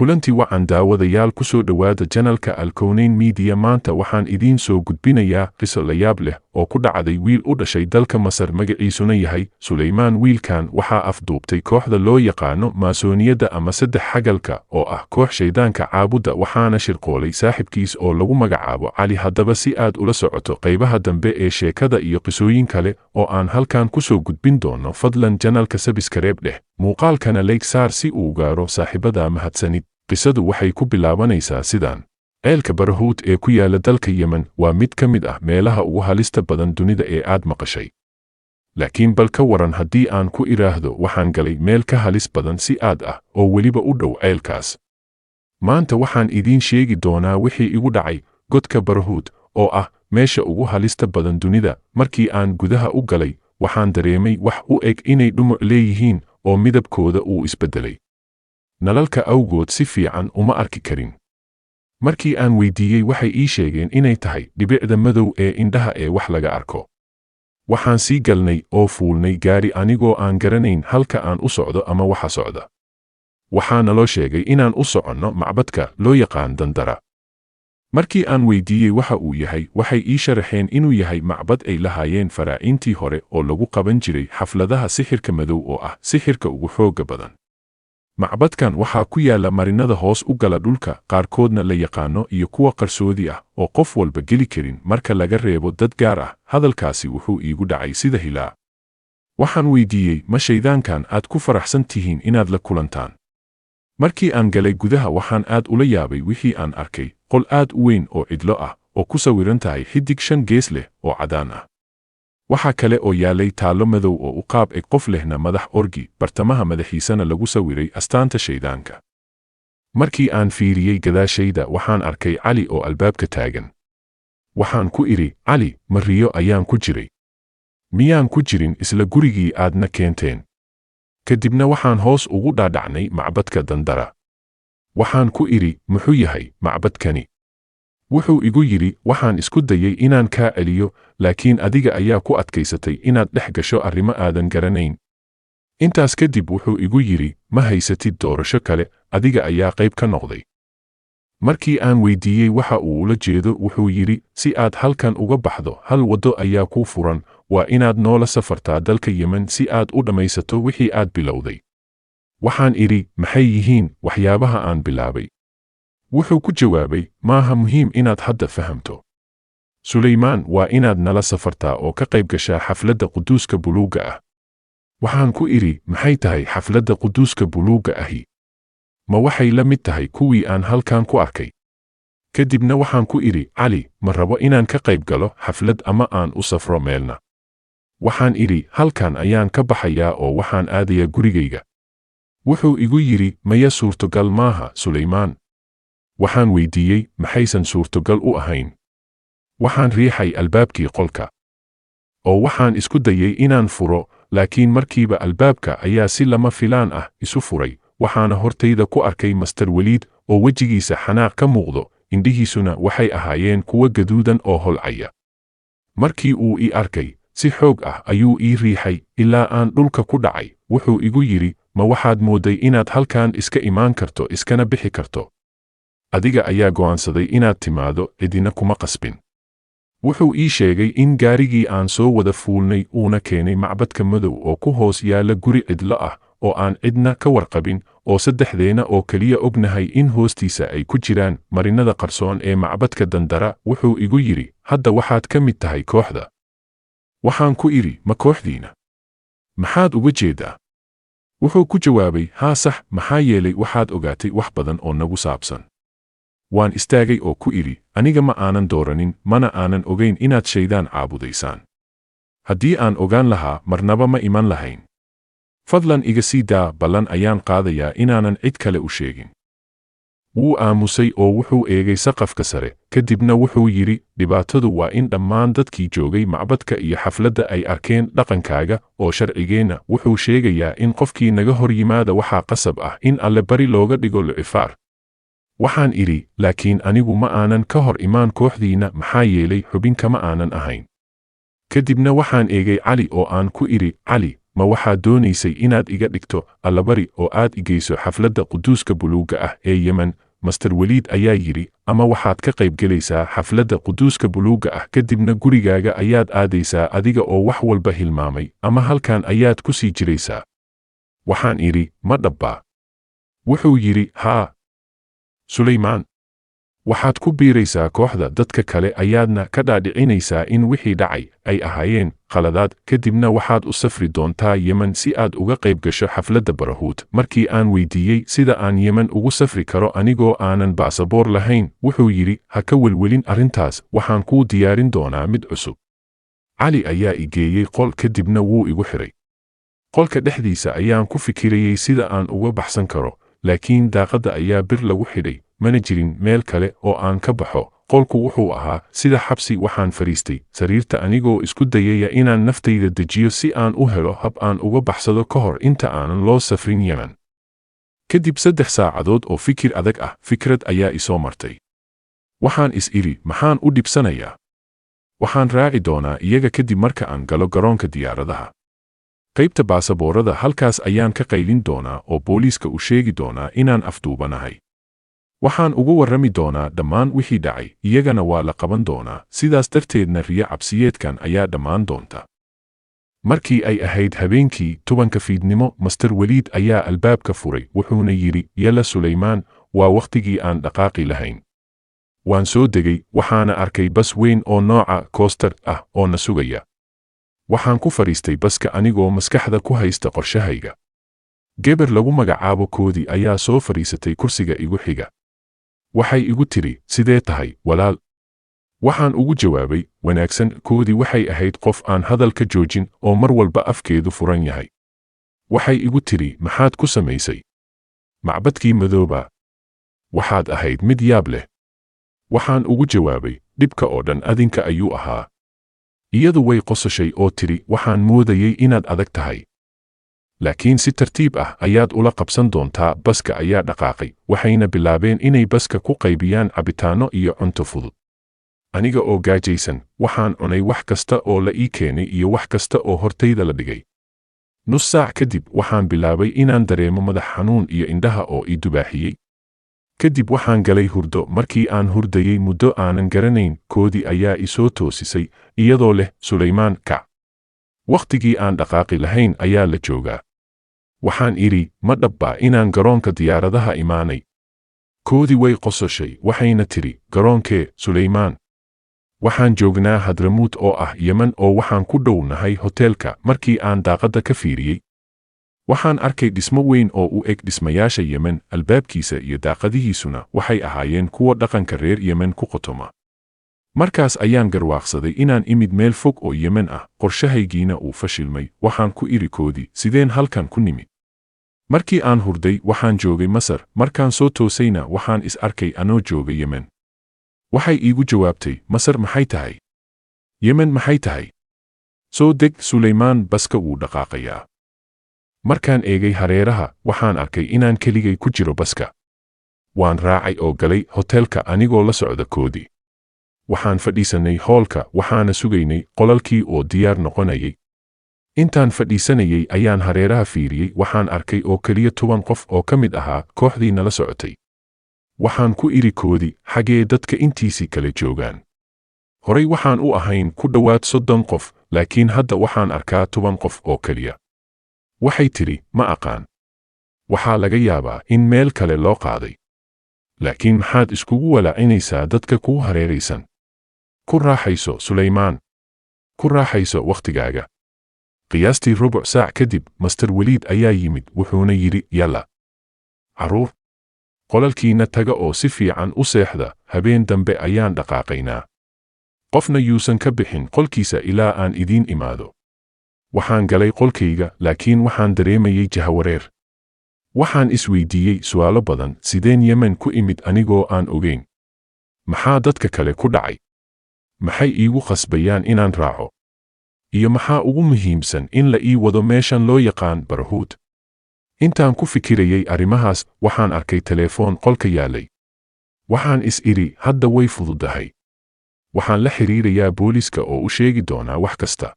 kulantii wacan daawadayaal ku soo dhowaada janalka Alkoonayn Media. maanta waxaan idiin soo gudbinayaa qiso la yaab leh oo ku dhacday wiil u dhashay dalka Masar magaciisuna yahay Suleymaan. wiilkan waxaa afduubtay kooxda loo yaqaano Maasooniyadda ama saddex xagalka oo ah koox shaydaanka caabuda, waxaana shirqoolay saaxiibkiis oo lagu magacaabo Cali. haddaba si aad ula socoto qaybaha dambe ee sheekada iyo qisooyin kale oo aan halkan ku soo gudbin doono, fadlan janalka subscribe dheh, muuqaalkana like saar si uu gaaro saaxiibada. mahadsanid. qisadu waxay ku bilaabanaysaa sidaan. ceelka Barahuut ee ku yaala dalka Yemen waa mid ka mid ah meelaha ugu halista badan dunida ee aad maqashay. laakiin bal ka waran haddii aan ku idhaahdo waxaan galay meel ka halis badan si aad ah oo weliba u dhow ceelkaas. maanta waxaan idiin sheegi doonaa wixii igu dhacay godka Barahuut oo ah meesha ugu halista badan dunida. markii aan gudaha u galay waxaan dareemay wax u eg inay dhumuc leeyihiin oo midabkooda uu isbeddelay. nalalka awgood si fiican uma arki karin. markii aan weydiiyey waxay ii sheegeen inay tahay dhibicda madow ee indhaha ee wax laga arko. waxaan sii galnay oo fuulnay gaari anigoo aan garanayn halka aan u socdo ama waxa socda. waxaa naloo sheegay inaan u soconno macbadka loo yaqaan Dandara. markii aan weydiiyey waxa uu yahay, waxay ii sharaxeen inuu yahay macbad ay lahaayeen faraaciintii hore oo lagu qaban jiray xafladaha sixirka madow oo ah sixirka ugu xoogga badan. macbadkan waxaa ku yaala marinada hoos u gala dhulka, qaarkoodna la yaqaano iyo kuwa qarsoodi ah oo qof walba geli karin marka laga reebo dad gaar ah. hadalkaasi wuxuu iigu dhacay sida hilaa. waxaan weydiiyey, ma shaydaankan aad ku faraxsan tihiin inaad la kulantaan? markii aan galay gudaha waxaan aad ula yaabay wixii aan arkay. qol aad u weyn oo cidlo ah oo ku sawiran tahay xidig 5 gees leh oo caddaan ah. waxaa kale oo yaalay taallo madow oo u qaab eg qof lehna madax orgi, bartamaha madaxiisana lagu sawiray astaanta shaydaanka. markii aan fiiriyey gadaashayda waxaan arkay Cali oo albaabka taagan. waxaan ku idhi, Cali, ma riyo ayaan ku jiray? miyaan ku jirin isla gurigii aadna keenteen? kadibna waxaan hoos ugu dhaadhacnay macbadka Dandara. waxaan ku idhi, muxuu yahay macbadkani? wuxuu igu yidhi, waxaan isku dayay inaan kaa celiyo, laakiin adiga ayaa ku adkaysatay inaad dhex gasho arrimo aadan garanayn. intaas kadib wuxuu igu yidhi, ma haysatid doorasho kale, adiga ayaa qayb ka noqday. markii aan weydiiyey waxa uu ula jeedo wuxuu yidhi, si aad halkan uga baxdo hal waddo ayaa kuu furan, waa inaad noola safartaa dalka Yemen si aad u dhammaysato wixii aad bilowday. waxaan idhi, maxay yihiin waxyaabaha aan bilaabay? wuxuu ku jawaabay, maaha muhiim inaad hadda fahamto. Suleymaan, waa inaad nala safartaa oo ka qayb gashaa xafladda quduuska buluugga ah. waxaan ku idhi, maxay tahay xafladda quduuska buluugga ahi? ma waxay la mid tahay kuwii aan halkan ku arkay? kadibna waxaan ku idhi, Cali, ma rabo inaan ka qayb galo xaflad ama aan u safro meelna. waxaan idhi, halkan ayaan ka baxayaa oo waxaan aadayaa gurigayga. wuxuu igu yidhi, maya suurtogal maaha, Suleymaan. waxaan weydiiyey, maxaysan suurtogal u ahayn? waxaan riixay albaabkii qolka oo waxaan isku dayay inaan furo, laakiin markiiba albaabka ayaa si lama filaan ah isu furay. waxaana hortayda ku arkay Master Waliid oo wejigiisa xanaaq ka muuqdo, indhihiisuna waxay ahaayeen kuwa gaduudan oo holcaya. markii uu ii arkay, si xoog ah ayuu ii riixay ilaa aan dhulka ku dhacay. wuxuu igu yidhi, ma waxaad moodday inaad halkan iska imaan karto iskana bixi karto? adiga ayaa go'aansaday inaad timaado, cidina kuma qasbin. wuxuu ii sheegay in gaarigii aan soo wada fuulnay uuna keenay macbadka madow oo ku hoos yaala guri cidlo ah oo aan cidna ka warqabin, oo saddexdeena oo keliya ognahay in hoostiisa ay ku jiraan marinada qarsoon ee macbadka Dandara. wuxuu igu yidhi, hadda waxaad ka mid tahay kooxda. waxaan ku idhi, ma kooxdiina? maxaad uga jeedaa? wuxuu ku jawaabay, haa sax, maxaa yeelay waxaad ogaatay wax badan oo nagu saabsan. waan istaagay oo ku idhi, aniga ma aanan dooranin, mana aanan ogayn inaad shaydaan caabudaysaan. haddii aan ogaan lahaa marnaba ma iman lahayn. fadlan iga sii daa, ballan ayaan qaadayaa inaanan cid kale u sheegin. wuu aamusay oo wuxuu eegay saqafka sare, kadibna wuxuu yidhi, dhibaatadu waa in dhammaan dadkii joogay macbadka iyo xafladda ay arkeen dhaqankaaga oo sharcigeenna wuxuu sheegayaa in qofkii naga hor yimaada waxaa qasab ah in alle bari looga dhigo Lucifaar. waxaan idhi, laakiin anigu ma aanan ka hor imaan kooxdiina maxaa yeelay xubin kama aanan ahayn. kadibna waxaan eegay Cali oo aan ku idhi, Cali, ma waxaad doonaysay inaad iga dhigto allabari oo aad igeyso xafladda quduuska buluugga ah ee Yemen? Master Waliid ayaa yidhi, ama waxaad ka qaybgelaysaa xafladda quduuska buluugga ah kadibna gurigaaga ayaad aadaysaa adiga oo wax walba hilmaamay, ama halkan ayaad ku sii jiraysaa. Waxaan idhi, ma dhabbaa? Wuxuu yidhi, haa. Sulaymaan, waxaad ku biiraysaa kooxda dadka kale ayaadna ka dhaadhicinaysaa in wixii dhacay ay ahaayeen khaladaad, kadibna waxaad u safri doontaa Yemen si aad uga qayb gasho xafladda Barahuut. Markii aan weydiiyey sida aan Yemen ugu safri karo anigoo aanan baasaboor lahayn, wuxuu yidhi, ha ka welwelin arrintaas, waxaan kuu diyaarin doonaa mid cusub. Cali ayaa i geeyey qol kadibna wuu igu xiray. Qolka dhexdiisa ayaan ku fikirayey sida aan uga baxsan karo, laakiin daaqadda ayaa bir lagu xidhay, mana jirin meel kale oo aan ka baxo. Qolku wuxuu ahaa sida xabsi. Waxaan fadhiistay sariirta anigoo isku dayaya inaan naftayda dejiyo si aan u helo hab aan uga baxsado ka hor inta aanan loo safrin Yemen. Kadib 3 saacadood oo fikir adag ah, fikrad ayaa isoo martay. Waxaan is idhi, maxaan u dhibsanayaa? Waxaan raaci doonaa iyaga kadib marka aan galo garoonka diyaaradaha. Qaybta baasaboorada halkaas ayaan ka qaylin doonaa oo booliiska u sheegi doonaa inaan afduubanahay. Waxaan ugu warrami doonaa dhammaan wixii dhacay, iyagana waa la qaban doonaa, sidaas darteedna riyo cabsiyeedkan ayaa dhammaan doonta. Markii ay ahayd habeenkii 10 fiidnimo, Master Waliid ayaa albaabka furay, wuxuuna yidhi, yalla Sulaymaan, waa wakhtigii aan dhaqaaqi lahayn. Waan soo degay, waxaana arkay bas weyn oo nooca coaster ah oo na sugaya. Waxaan ku fadhiistay baska anigoo maskaxda ku haysta qorshahayga. Gabar lagu magacaabo Koodi ayaa soo fadhiisatay kursiga igu xiga. Waxay igu tiri, sidee tahay, walaal? Waxaan ugu jawaabay, wanaagsan. Koodi waxay ahayd qof aan hadalka joojin oo mar walba afkeedu furan yahay. Waxay igu tiri, maxaad ku samaysay? Macbadkii madooba. Waxaad ahayd mid yaab leh. Waxaan ugu jawaabay, dhibka oo dhan adinka ayuu ahaa. Iyadu way qososhay oo tiri, waxaan moodayay inaad adag tahay. Laakiin si tartiib ah ayaad ula qabsan doontaa. Baska ayaa dhaqaaqay, waxayna bilaabeen inay baska ku qaybiyaan cabitaanno iyo cunto fudud. Aniga oo gaajaysan, waxaan cunay wax kasta oo la ii keenay iyo wax kasta oo hortayda la dhigay. Nus saac kadib waxaan bilaabay inaan dareemo madax xanuun iyo indhaha oo ii dubaaxiyey. Kadib waxaan galay hurdo. Markii aan hurdayey muddo aanan garanayn, Koodi ayaa i soo toosisay, iyadoo leh, Sulaymaan, kac. Wakhtigii aan dhaqaaqi lahayn ayaa la joogaa. Waxaan idhi, ma dhabbaa inaan garoonka diyaaradaha imaanay? Koodi way qososhay, waxayna tiri, garoonkee, Sulaymaan? Waxaan joognaa Hadramuut oo ah Yemen oo waxaan ku dhownahay hoteelka. Markii aan daaqadda ka fiiriyey, waxaan arkay dhismo weyn oo u eg dhismayaasha Yemen, albaabkiisa iyo daaqadihiisuna waxay ahaayeen kuwa dhaqanka reer Yemen ku qotoma. Markaas ayaan garwaaqsaday inaan imid meel fog oo Yemen ah, qorshahaygiina uu fashilmay. Waxaan ku idhi Koodi, sideen halkan ku nimid? Markii aan hurday, waxaan joogay Masar. Markaan soo toosayna waxaan is arkay anoo jooga Yemen. Waxay iigu jawaabtay, Masar maxay tahay? Yemen maxay tahay? Soo deg, Sulaymaan, baska wuu dhaqaaqayaa. Markaan eegay hareeraha, waxaan arkay inaan keligay ku jiro baska. Waan raacay oo galay hoteelka anigoo la socda Koodi. Waxaan fadhiisanay hoolka, waxaana sugaynay qolalkii oo diyaar noqonayay. Intaan fadhiisanayay ayaan hareeraha fiiriyey, waxaan arkay oo keliya 10 qof oo ka mid ahaa kooxdii nala socotay. Waxaan ku idhi Koodi, xagee dadka intiisii kale joogaan? Horay waxaan u ahayn ku dhowaad 30 qof, laakiin hadda waxaan arkaa 10 qof oo keliya. Waxay tiri, ma aqaan. Waxaa laga yaabaa in meel kale loo qaaday. Laakiin maxaad iskugu walaacinaysaa dadka kuu hareeraysan? Ku raaxayso, Sulaymaan. Ku raaxayso wakhtigaaga. Qiyaastii rubuc saac kadib, Master Waliid ayaa yimid, wuxuuna yidhi, yalla, carruur, qolalkiina taga oo si fiican u seexda, habeen dambe ayaan dhaqaaqaynaa. Qofna yuusan ka bixin qolkiisa ilaa aan idiin imaado. Waxaan galay qolkayga, laakiin waxaan dareemayay jahawareer. Waxaan isweydiiyey su'aalo badan, sideen Yemen ku imid anigoo aan ogeyn? Maxaa dadka kale ku dhacay? Maxay iigu khasbayaan inaan raaco? Iyo maxaa ugu muhiimsan in la ii wado meeshan loo yaqaan Barahuut? Intaan ku fikirayay arrimahaas, waxaan arkay telefoon qolka yaalay. Waxaan is idhi, hadda way fududahay. Waxaan la xiriirayaa booliiska oo u sheegi doonaa wax kasta.